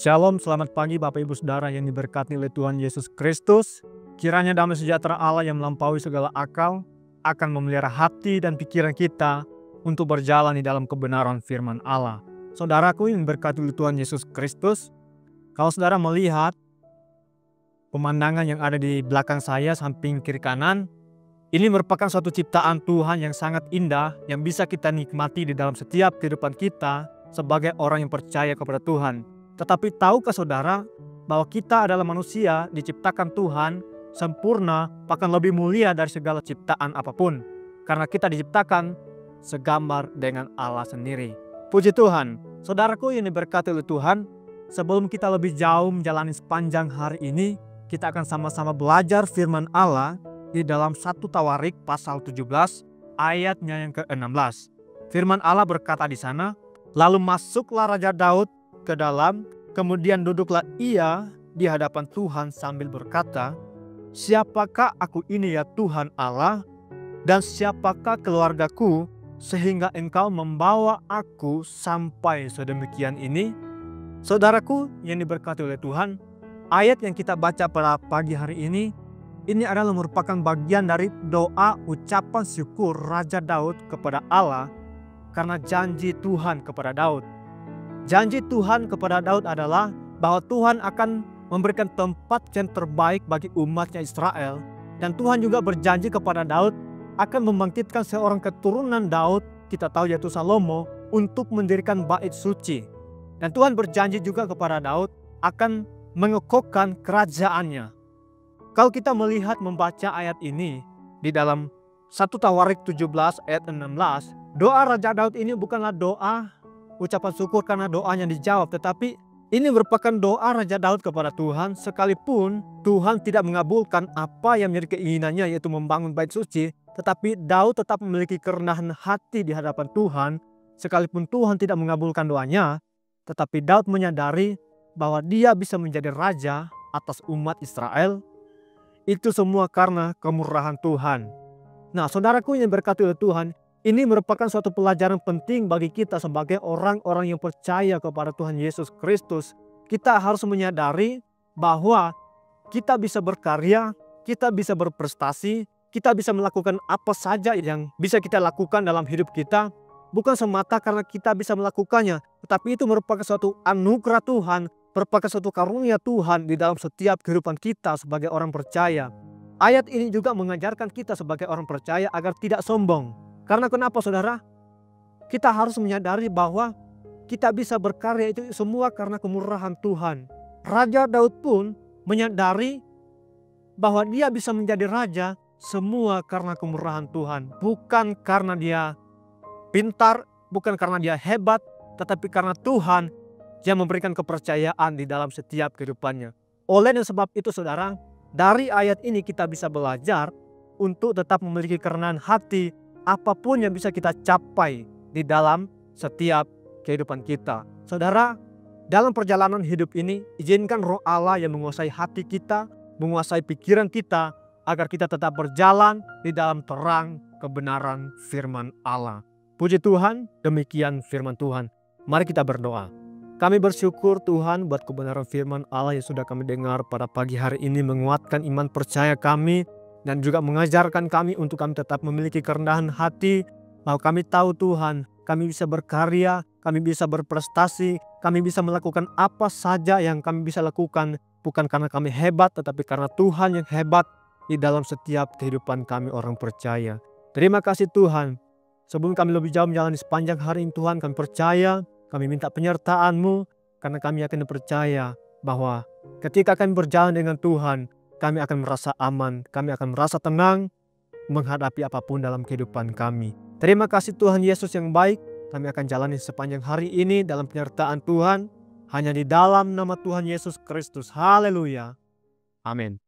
Shalom, selamat pagi Bapak Ibu Saudara yang diberkati oleh Tuhan Yesus Kristus. Kiranya damai sejahtera Allah yang melampaui segala akal akan memelihara hati dan pikiran kita untuk berjalan di dalam kebenaran firman Allah. Saudaraku yang diberkati oleh Tuhan Yesus Kristus, kalau saudara melihat pemandangan yang ada di belakang saya, samping kiri kanan, ini merupakan suatu ciptaan Tuhan yang sangat indah yang bisa kita nikmati di dalam setiap kehidupan kita sebagai orang yang percaya kepada Tuhan. Tetapi tahukah saudara bahwa kita adalah manusia diciptakan Tuhan sempurna, bahkan lebih mulia dari segala ciptaan apapun. Karena kita diciptakan segambar dengan Allah sendiri. Puji Tuhan, saudaraku yang diberkati oleh Tuhan, sebelum kita lebih jauh menjalani sepanjang hari ini, kita akan sama-sama belajar firman Allah di dalam 1 Tawarik pasal 17 ayatnya yang ke-16. Firman Allah berkata di sana, "Lalu masuklah Raja Daud ke dalam, kemudian duduklah ia di hadapan Tuhan sambil berkata, 'Siapakah aku ini ya Tuhan Allah, dan siapakah keluargaku sehingga engkau membawa aku sampai sedemikian ini?'" Saudaraku yang diberkati oleh Tuhan, ayat yang kita baca pada pagi hari ini adalah merupakan bagian dari doa ucapan syukur Raja Daud kepada Allah karena janji Tuhan kepada Daud. Janji Tuhan kepada Daud adalah bahwa Tuhan akan memberikan tempat yang terbaik bagi umatnya Israel. Dan Tuhan juga berjanji kepada Daud akan membangkitkan seorang keturunan Daud, kita tahu yaitu Salomo, untuk mendirikan bait suci. Dan Tuhan berjanji juga kepada Daud akan mengokohkan kerajaannya. Kalau kita melihat membaca ayat ini di dalam 1 Tawarik 17 ayat 16, doa Raja Daud ini bukanlah doa ucapan syukur karena doanya dijawab, tetapi ini merupakan doa Raja Daud kepada Tuhan sekalipun Tuhan tidak mengabulkan apa yang menjadi keinginannya, yaitu membangun bait suci. Tetapi Daud tetap memiliki kerendahan hati di hadapan Tuhan sekalipun Tuhan tidak mengabulkan doanya. Tetapi Daud menyadari bahwa dia bisa menjadi raja atas umat Israel. Itu semua karena kemurahan Tuhan. Nah, saudaraku yang berkati oleh Tuhan, ini merupakan suatu pelajaran penting bagi kita sebagai orang-orang yang percaya kepada Tuhan Yesus Kristus. Kita harus menyadari bahwa kita bisa berkarya, kita bisa berprestasi, kita bisa melakukan apa saja yang bisa kita lakukan dalam hidup kita. Bukan semata karena kita bisa melakukannya, tetapi itu merupakan suatu anugerah Tuhan, merupakan suatu karunia Tuhan di dalam setiap kehidupan kita sebagai orang percaya. Ayat ini juga mengajarkan kita sebagai orang percaya agar tidak sombong. Karena kenapa saudara? Kita harus menyadari bahwa kita bisa berkarya itu semua karena kemurahan Tuhan. Raja Daud pun menyadari bahwa dia bisa menjadi raja semua karena kemurahan Tuhan. Bukan karena dia pintar, bukan karena dia hebat, tetapi karena Tuhan yang memberikan kepercayaan di dalam setiap kehidupannya. Oleh sebab itu saudara, dari ayat ini kita bisa belajar untuk tetap memiliki kerendahan hati apapun yang bisa kita capai di dalam setiap kehidupan kita. Saudara, dalam perjalanan hidup ini, izinkan Roh Allah yang menguasai hati kita, menguasai pikiran kita, agar kita tetap berjalan di dalam terang kebenaran firman Allah. Puji Tuhan, demikian firman Tuhan. Mari kita berdoa. Kami bersyukur Tuhan buat kebenaran firman Allah yang sudah kami dengar pada pagi hari ini, menguatkan iman percaya kami, dan juga mengajarkan kami untuk kami tetap memiliki kerendahan hati, bahwa kami tahu Tuhan, kami bisa berkarya, kami bisa berprestasi, kami bisa melakukan apa saja yang kami bisa lakukan, bukan karena kami hebat, tetapi karena Tuhan yang hebat di dalam setiap kehidupan kami orang percaya. Terima kasih Tuhan. Sebelum kami lebih jauh menjalani sepanjang hari ini Tuhan, kami percaya, kami minta penyertaan-Mu, karena kami yakin percaya bahwa ketika kami berjalan dengan Tuhan, kami akan merasa aman, kami akan merasa tenang menghadapi apapun dalam kehidupan kami. Terima kasih Tuhan Yesus yang baik. Kami akan jalani sepanjang hari ini dalam penyertaan Tuhan. Hanya di dalam nama Tuhan Yesus Kristus. Haleluya. Amin.